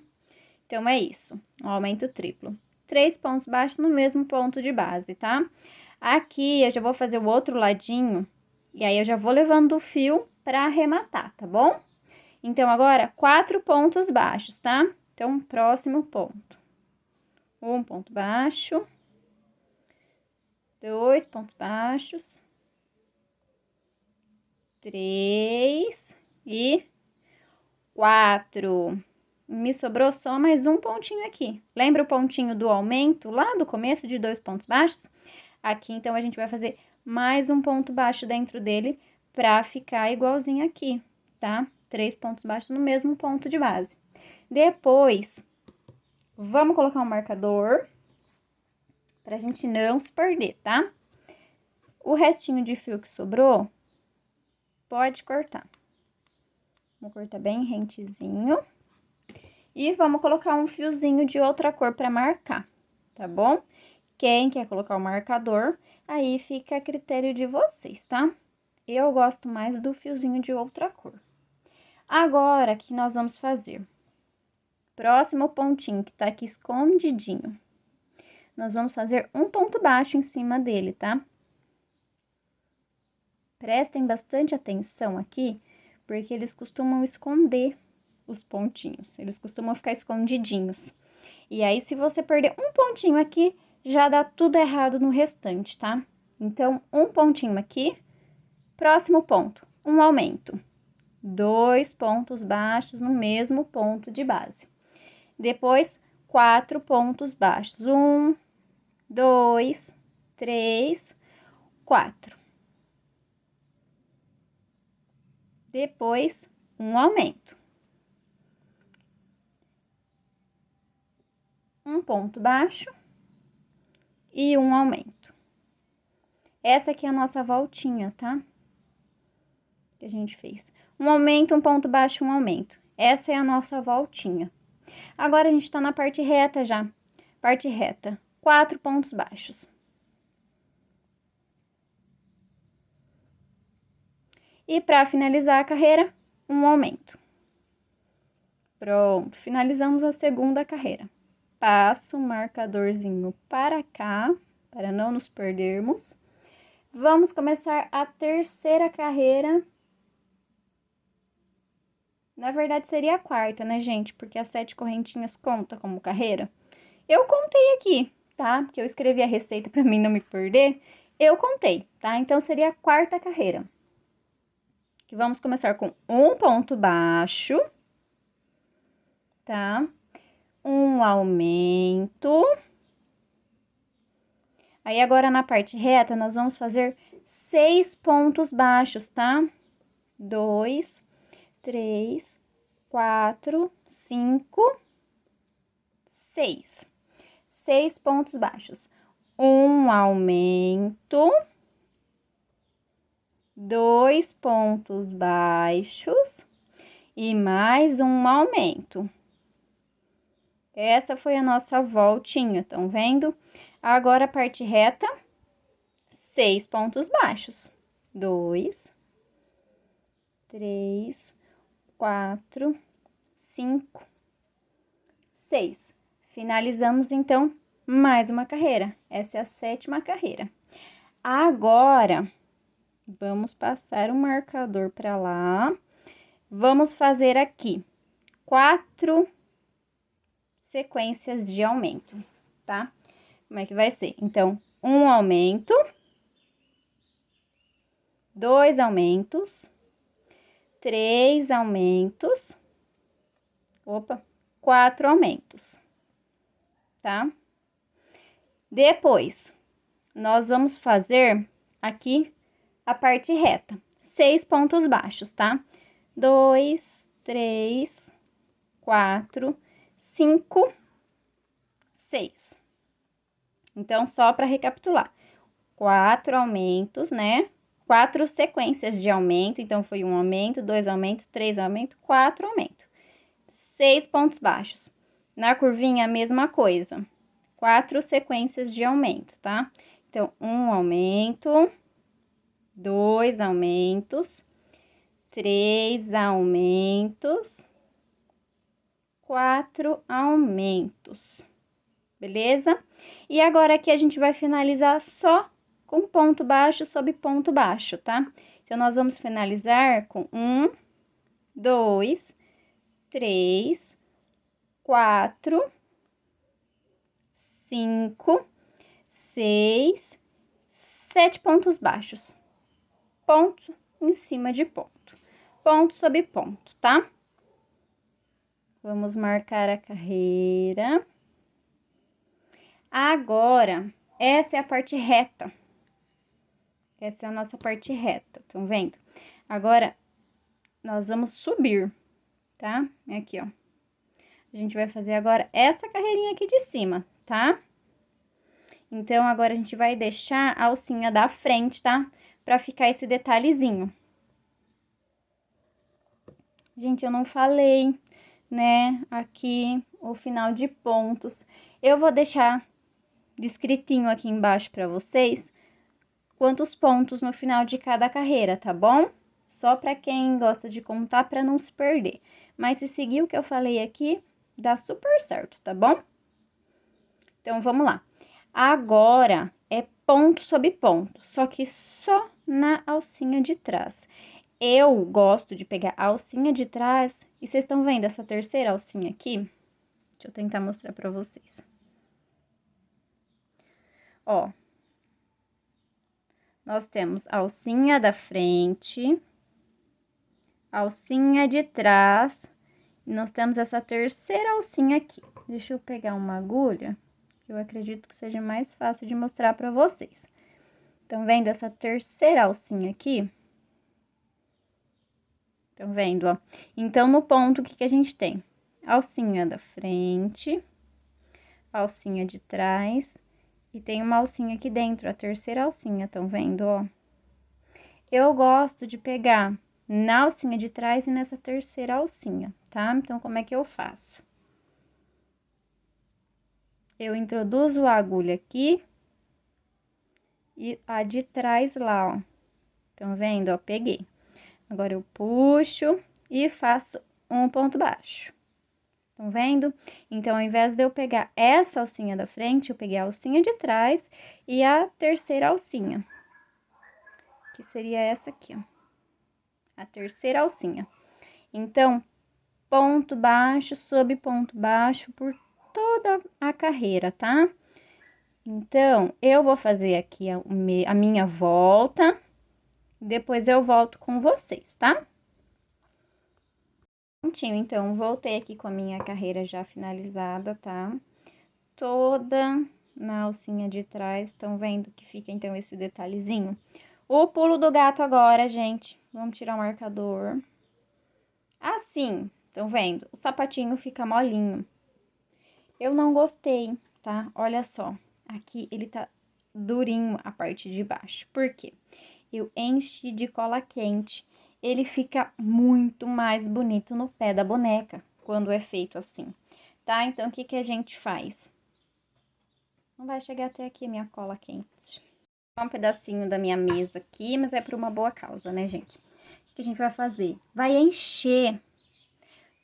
Speaker 1: Então, é isso, um aumento triplo. 3 pontos baixos no mesmo ponto de base, tá? Aqui, eu já vou fazer o outro ladinho, e aí eu já vou levando o fio para arrematar, tá bom? Então, agora, 4 pontos baixos, tá? Então, próximo ponto. 1 ponto baixo. 2 pontos baixos. 3 e 4. Me sobrou só mais um pontinho aqui. Lembra o pontinho do aumento lá do começo de 2 pontos baixos? Aqui, então, a gente vai fazer mais um ponto baixo dentro dele pra ficar igualzinho aqui, tá? 3 pontos baixos no mesmo ponto de base. Depois, vamos colocar um marcador pra gente não se perder, tá? O restinho de fio que sobrou, pode cortar. Vou cortar bem rentezinho. E vamos colocar um fiozinho de outra cor pra marcar, tá bom? Quem quer colocar o marcador, aí fica a critério de vocês, tá? Eu gosto mais do fiozinho de outra cor. Agora, o que nós vamos fazer? Próximo pontinho que tá aqui escondidinho. Nós vamos fazer um ponto baixo em cima dele, tá? Prestem bastante atenção aqui, porque eles costumam esconder os pontinhos. Eles costumam ficar escondidinhos. E aí, se você perder um pontinho aqui, já dá tudo errado no restante, tá? Então, um pontinho aqui. Próximo ponto, um aumento. 2 pontos baixos no mesmo ponto de base. Depois, 4 pontos baixos. 1, 2, 3, 4. Depois, um aumento. Um ponto baixo e um aumento. Essa aqui é a nossa voltinha, tá? Que a gente fez. Um aumento, um ponto baixo, um aumento. Essa é a nossa voltinha. Agora, a gente tá na parte reta já. Parte reta. 4 pontos baixos. E para finalizar a carreira, um aumento. Pronto, finalizamos a segunda carreira. Passo o marcadorzinho para cá, para não nos perdermos. Vamos começar a terceira carreira. Na verdade, seria a quarta, né, gente? Porque as 7 correntinhas conta como carreira. Eu contei aqui, tá? Porque eu escrevi a receita para mim não me perder. Eu contei, tá? Então, seria a quarta carreira. Que vamos começar com um ponto baixo, tá? Um aumento. Aí, agora, na parte reta, nós vamos fazer 6 pontos baixos, tá? 2, 3, 4, 5, 6. 6 pontos baixos. Um aumento. 2 pontos baixos e mais um aumento. Essa foi a nossa voltinha, estão vendo? Agora, a parte reta, 6 pontos baixos. 2, 3, 4, 5, 6. Finalizamos, então, mais uma carreira. Essa é a 7ª carreira. Agora, vamos passar o marcador para lá. Vamos fazer aqui 4 sequências de aumento, tá? Como é que vai ser? Então, um aumento, 2 aumentos, 3 aumentos, 4 aumentos, tá? Depois, nós vamos fazer aqui a parte reta. 6 pontos baixos, tá? 2, 3, 4, 5, 6. Então, só para recapitular. 4 aumentos, né? 4 sequências de aumento. Então, foi um aumento, 2 aumentos, 3 aumentos, 4 aumentos. 6 pontos baixos. Na curvinha, a mesma coisa. 4 sequências de aumento, tá? Então, um aumento, 2 aumentos, 3 aumentos, 4 aumentos, beleza? E agora aqui a gente vai finalizar só com ponto baixo sobre ponto baixo, tá? Então, nós vamos finalizar com 1, 2, 3, 4, 5, 6, 7 pontos baixos. Ponto em cima de ponto. Ponto sobre ponto, tá? Vamos marcar a carreira. Agora, essa é a parte reta. Essa é a nossa parte reta, estão vendo? Agora, nós vamos subir, tá? Aqui, ó. A gente vai fazer agora essa carreirinha aqui de cima, tá? Então, agora a gente vai deixar a alcinha da frente, tá? Pra ficar esse detalhezinho. Gente, eu não falei, né, aqui o final de pontos. Eu vou deixar descritinho aqui embaixo pra vocês quantos pontos no final de cada carreira, tá bom? Só pra quem gosta de contar pra não se perder. Mas se seguir o que eu falei aqui, dá super certo, tá bom? Então, vamos lá. Agora, é ponto sobre ponto, só que só na alcinha de trás. Eu gosto de pegar a alcinha de trás, e vocês estão vendo essa terceira alcinha aqui? Deixa eu tentar mostrar pra vocês. Ó, nós temos a alcinha da frente, alcinha de trás, e nós temos essa terceira alcinha aqui. Deixa eu pegar uma agulha, que eu acredito que seja mais fácil de mostrar pra vocês. Estão vendo essa terceira alcinha aqui? Estão vendo, ó? Então, no ponto, o que que a gente tem? Alcinha da frente, alcinha de trás, e tem uma alcinha aqui dentro, a terceira alcinha, estão vendo, ó? Eu gosto de pegar na alcinha de trás e nessa terceira alcinha, tá? Então, como é que eu faço? Eu introduzo a agulha aqui e a de trás lá, ó. Estão vendo, ó? Peguei. Agora, eu puxo e faço um ponto baixo. Estão vendo? Então, ao invés de eu pegar essa alcinha da frente, eu peguei a alcinha de trás e a terceira alcinha. Que seria essa aqui, ó. A terceira alcinha. Então, ponto baixo sobre ponto baixo por toda a carreira, tá? Então, eu vou fazer aqui a minha volta. Depois eu volto com vocês, tá? Prontinho, então, voltei aqui com a minha carreira já finalizada, tá? Toda na alcinha de trás, estão vendo que fica, então, esse detalhezinho? O pulo do gato agora, gente. Vamos tirar o marcador. Assim, estão vendo? O sapatinho fica molinho. Eu não gostei, tá? Olha só, aqui ele tá durinho a parte de baixo. Por quê? Eu enchi de cola quente. Ele fica muito mais bonito no pé da boneca, quando é feito assim, tá? Então, o que que a gente faz? Não vai chegar até aqui a minha cola quente. Um pedacinho da minha mesa aqui, mas é por uma boa causa, né, gente? O que a gente vai fazer? Vai encher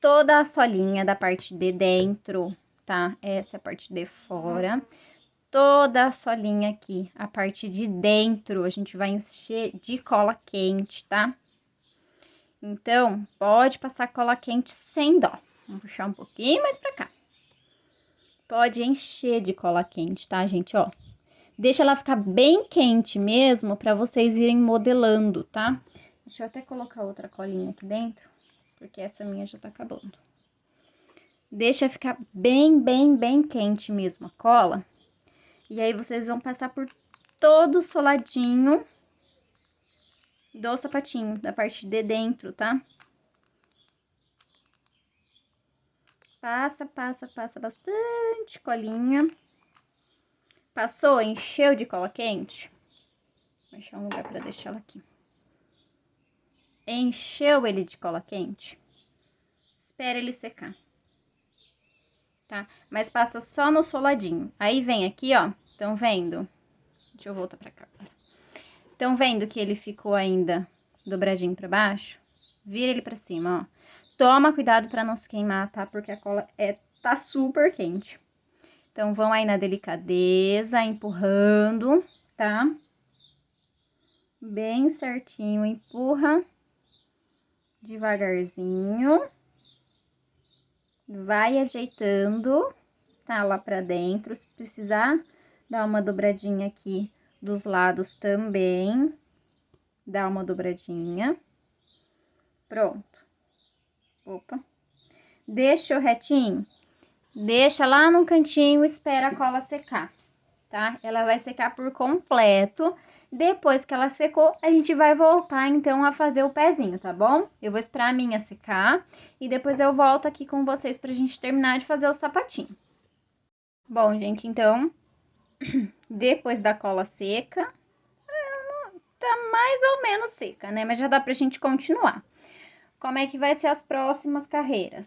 Speaker 1: toda a solinha da parte de dentro, tá? Essa é a parte de fora. Toda a solinha aqui, a parte de dentro, a gente vai encher de cola quente, tá? Então, pode passar cola quente sem dó. Vamos puxar um pouquinho mais pra cá. Pode encher de cola quente, tá, gente? Ó, deixa ela ficar bem quente mesmo, pra vocês irem modelando, tá? Deixa eu até colocar outra colinha aqui dentro, porque essa minha já tá acabando. Deixa ficar bem quente mesmo a cola. E aí, vocês vão passar por todo soladinho do sapatinho, da parte de dentro, tá? Passa bastante colinha. Passou, encheu de cola quente. Vou achar um lugar pra deixar ela aqui. Encheu ele de cola quente. Espera ele secar. Tá? Mas passa só no soladinho. Aí vem aqui, ó. Estão vendo? Deixa eu voltar pra cá. Estão vendo que ele ficou ainda dobradinho pra baixo? Vira ele pra cima, ó. Toma cuidado pra não se queimar, tá? Porque a cola tá super quente. Então, vão aí na delicadeza, empurrando, tá? Bem certinho, empurra. Devagarzinho. Vai ajeitando, tá? Lá pra dentro. Se precisar dar uma dobradinha aqui dos lados também. Dá uma dobradinha. Pronto. Opa. Deixa o retinho. Deixa lá no cantinho, espera a cola secar, tá? Ela vai secar por completo. Depois que ela secou, a gente vai voltar, então, a fazer o pezinho, tá bom? Eu vou esperar a minha secar e depois eu volto aqui com vocês pra gente terminar de fazer o sapatinho. Bom, gente, então, depois da cola seca, tá mais ou menos seca, né? Mas já dá pra gente continuar. Como é que vai ser as próximas carreiras?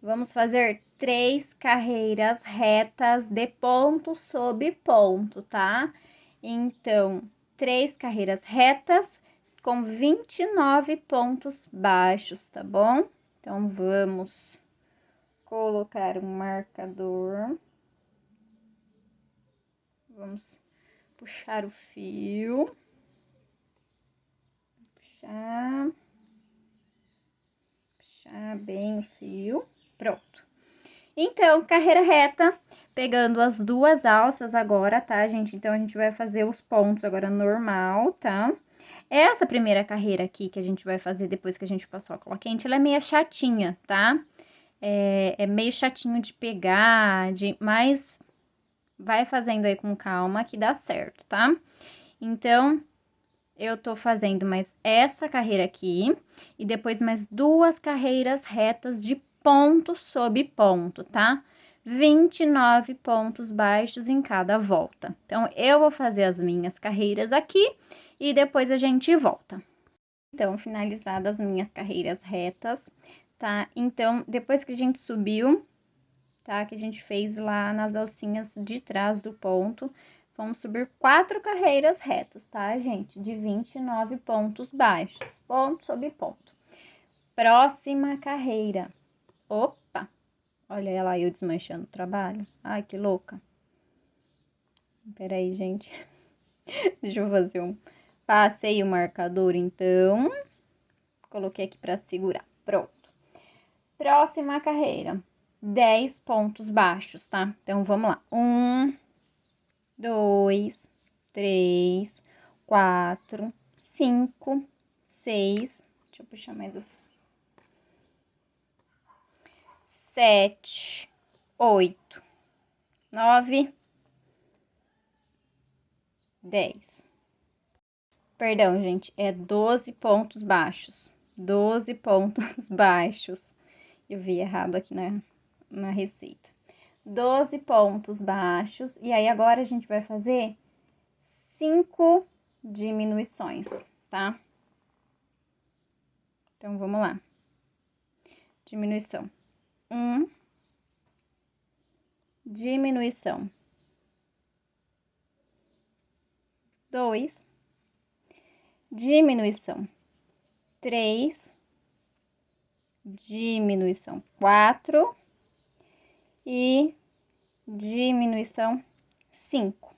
Speaker 1: Vamos fazer 3 carreiras retas de ponto sobre ponto, tá? Então, 3 carreiras retas com 29 pontos baixos, tá bom? Então, vamos colocar um marcador. Vamos puxar o fio. Puxar bem o fio. Pronto. Então, carreira reta, pegando as 2 alças agora, tá, gente? Então, a gente vai fazer os pontos agora normal, tá? Essa primeira carreira aqui que a gente vai fazer depois que a gente passou a cola quente, ela é meio chatinha, tá? É meio chatinho de pegar, mas vai fazendo aí com calma que dá certo, tá? Então, eu tô fazendo mais essa carreira aqui e depois mais 2 carreiras retas de ponto sobre ponto, tá? 29 pontos baixos em cada volta. Então, eu vou fazer as minhas carreiras aqui e depois a gente volta. Então, finalizadas as minhas carreiras retas, tá? Então, depois que a gente subiu, tá? Que a gente fez lá nas alcinhas de trás do ponto, vamos subir 4 carreiras retas, tá, gente? De 29 pontos baixos, ponto sobre ponto. Próxima carreira. Opa! Olha lá eu desmanchando o trabalho. Ai, que louca. Peraí, gente. Deixa eu fazer um... Passei o marcador, então. Coloquei aqui pra segurar. Pronto. Próxima carreira. 10 pontos baixos, tá? Então, vamos lá. 1, 2, 3, 4, 5, 6. Deixa eu puxar mais o... 7, 8, 9, 10. Perdão, gente, é 12 pontos baixos. 12 pontos baixos. Eu vi errado aqui na receita. 12 pontos baixos. E aí, agora a gente vai fazer 5 diminuições, tá? Então, vamos lá. Diminuição. 1. Diminuição. 2. Diminuição. 3. Diminuição. 4. E diminuição 5.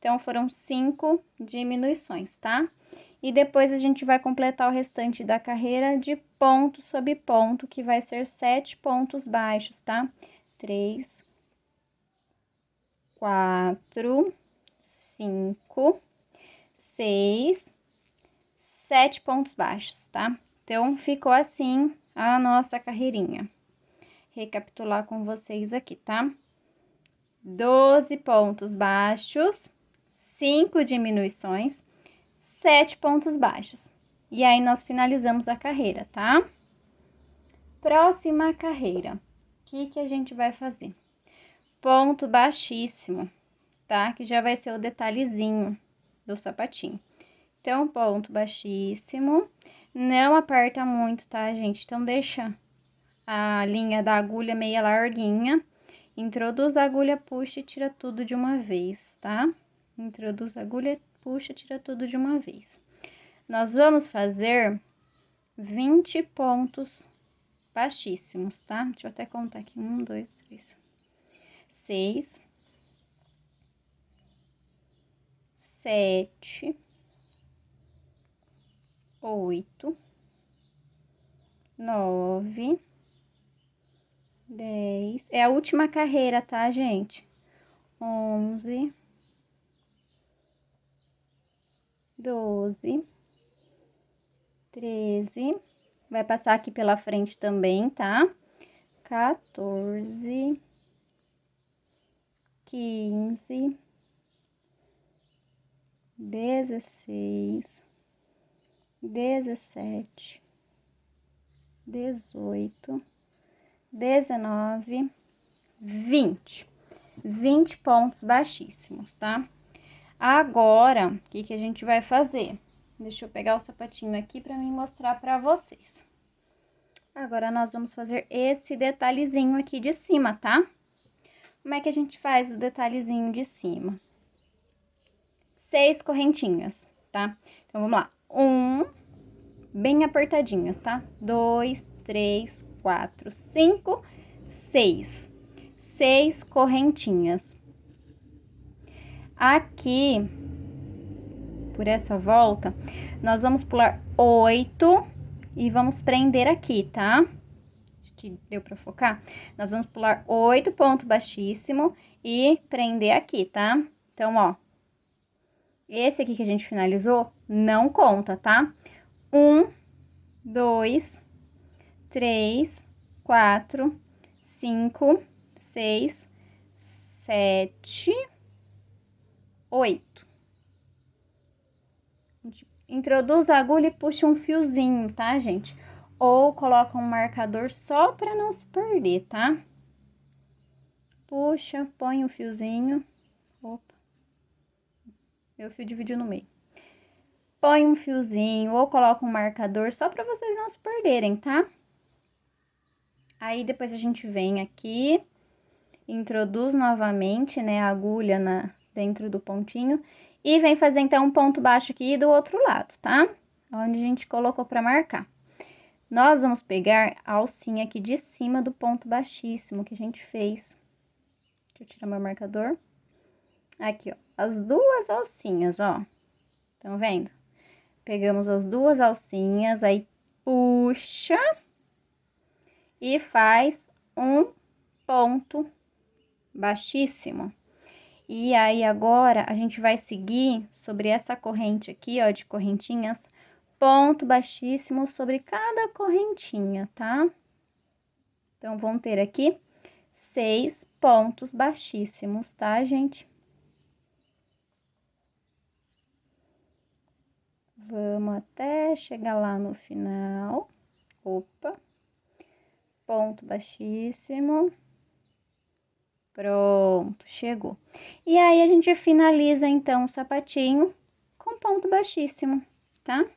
Speaker 1: Então, foram 5 diminuições, tá? E depois a gente vai completar o restante da carreira de ponto sobre ponto, que vai ser 7 pontos baixos, tá? 3, 4, 5, 6, 7 pontos baixos, tá? Então, ficou assim a nossa carreirinha. Recapitular com vocês aqui, tá? 12 pontos baixos, 5 diminuições, 7 pontos baixos. E aí, nós finalizamos a carreira, tá? Próxima carreira, o que a gente vai fazer? Ponto baixíssimo, tá? Que já vai ser o detalhezinho do sapatinho. Então, ponto baixíssimo, não aperta muito, tá, gente? Então, deixa a linha da agulha meia larguinha, introduz a agulha, puxa e tira tudo de uma vez, tá? Introduz a agulha, puxa, tira tudo de uma vez. Nós vamos fazer 20 pontos baixíssimos, tá? Deixa eu até contar aqui. 1, 2, 3, 6, 7, 8, 9, 10. É a última carreira, tá, gente? 11, 12, 13. Vai passar aqui pela frente também, tá? 14, 15, 16, 17, 18, 19, 20. 20 pontos baixíssimos, tá? Agora, o que a gente vai fazer? Deixa eu pegar o sapatinho aqui para mim mostrar para vocês. Agora, nós vamos fazer esse detalhezinho aqui de cima, tá? Como é que a gente faz o detalhezinho de cima? 6 correntinhas, tá? Então, vamos lá. 1, bem apertadinhas, tá? 2, 3, 4, 5, 6. 6 correntinhas. Aqui, por essa volta, nós vamos pular 8 e vamos prender aqui, tá? Acho que deu pra focar. Nós vamos pular 8 ponto baixíssimo e prender aqui, tá? Então, ó, esse aqui que a gente finalizou não conta, tá? 1, 2, 3, 4, 5, 6, 7, 8. Introduz a agulha e puxa um fiozinho, tá, gente? Ou coloca um marcador só pra não se perder, tá? Puxa, põe um fiozinho. Opa. Meu fio dividiu no meio. Põe um fiozinho ou coloca um marcador só pra vocês não se perderem, tá? Aí, depois a gente vem aqui, introduz novamente, né, a agulha dentro do pontinho e vem fazer, então, um ponto baixo aqui do outro lado, tá? Onde a gente colocou pra marcar. Nós vamos pegar a alcinha aqui de cima do ponto baixíssimo que a gente fez. Deixa eu tirar meu marcador. Aqui, ó, as duas alcinhas, ó. Estão vendo? Pegamos as duas alcinhas, aí puxa e faz um ponto baixíssimo. E aí, agora, a gente vai seguir sobre essa corrente aqui, ó, de correntinhas, ponto baixíssimo sobre cada correntinha, tá? Então, vão ter aqui 6 pontos baixíssimos, tá, gente? Vamos até chegar lá no final. Opa. Ponto baixíssimo. Pronto, chegou. E aí, a gente finaliza, então, o sapatinho com ponto baixíssimo, tá?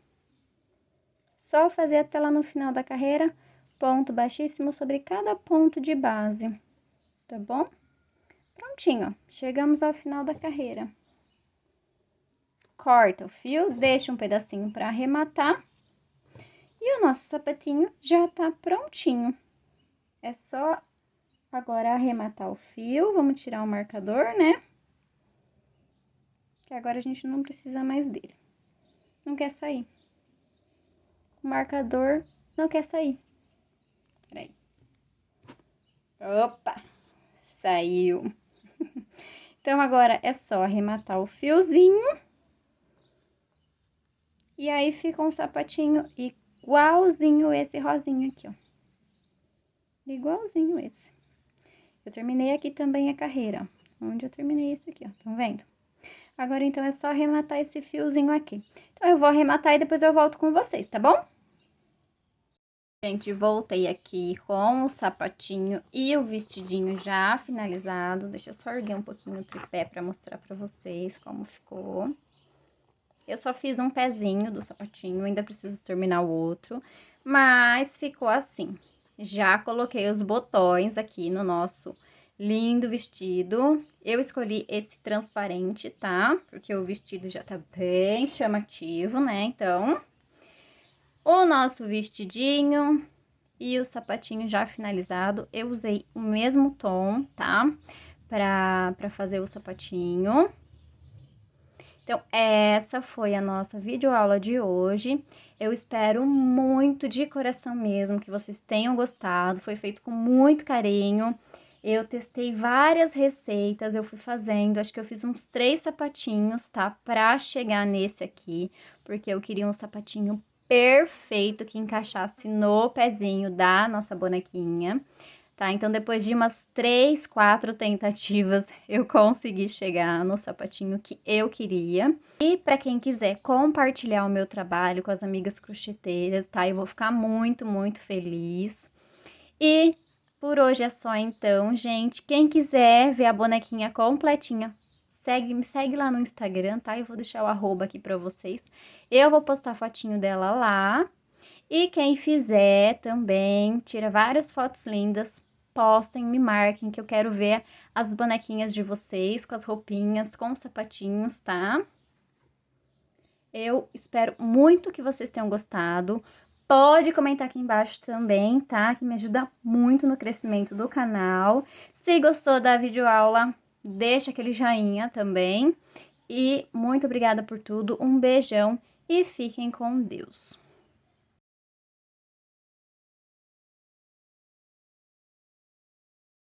Speaker 1: Só fazer até lá no final da carreira, ponto baixíssimo sobre cada ponto de base, tá bom? Prontinho, ó. Chegamos ao final da carreira. Corta o fio, deixa um pedacinho para arrematar. E o nosso sapatinho já tá prontinho. É só agora arrematar o fio. Vamos tirar o marcador, né? Que agora a gente não precisa mais dele. Não quer sair. O marcador não quer sair. Peraí. Opa! Saiu. Então, agora é só arrematar o fiozinho. E aí, fica um sapatinho igualzinho esse rosinho aqui, ó. Igualzinho esse. Eu terminei aqui também a carreira, ó. Onde eu terminei esse aqui, ó. Estão vendo? Agora, então, é só arrematar esse fiozinho aqui. Então, eu vou arrematar e depois eu volto com vocês, tá bom? Gente, voltei aqui com o sapatinho e o vestidinho já finalizado. Deixa eu só erguer um pouquinho o tripé pra mostrar pra vocês como ficou. Eu só fiz um pezinho do sapatinho, ainda preciso terminar o outro, mas ficou assim. Já coloquei os botões aqui no nosso lindo vestido. Eu escolhi esse transparente, tá? Porque o vestido já tá bem chamativo, né? Então, o nosso vestidinho e o sapatinho já finalizado. Eu usei o mesmo tom, tá? Pra fazer o sapatinho. Então, essa foi a nossa videoaula de hoje. Eu espero muito de coração mesmo que vocês tenham gostado. Foi feito com muito carinho. Eu testei várias receitas, eu fui fazendo, acho que eu fiz uns 3 sapatinhos, tá? Pra chegar nesse aqui, porque eu queria um sapatinho perfeito que encaixasse no pezinho da nossa bonequinha. Tá, então depois de umas 3, 4 tentativas, eu consegui chegar no sapatinho que eu queria. E para quem quiser compartilhar o meu trabalho com as amigas crocheteiras, tá? Eu vou ficar muito, muito feliz. E por hoje é só então, gente. Quem quiser ver a bonequinha completinha, me segue lá no Instagram, tá? Eu vou deixar o arroba aqui pra vocês. Eu vou postar fotinho dela lá. E quem fizer também, tira várias fotos lindas, postem, me marquem, que eu quero ver as bonequinhas de vocês, com as roupinhas, com os sapatinhos, tá? Eu espero muito que vocês tenham gostado. Pode comentar aqui embaixo também, tá? Que me ajuda muito no crescimento do canal. Se gostou da videoaula, deixa aquele joinha também. E muito obrigada por tudo, um beijão e fiquem com Deus.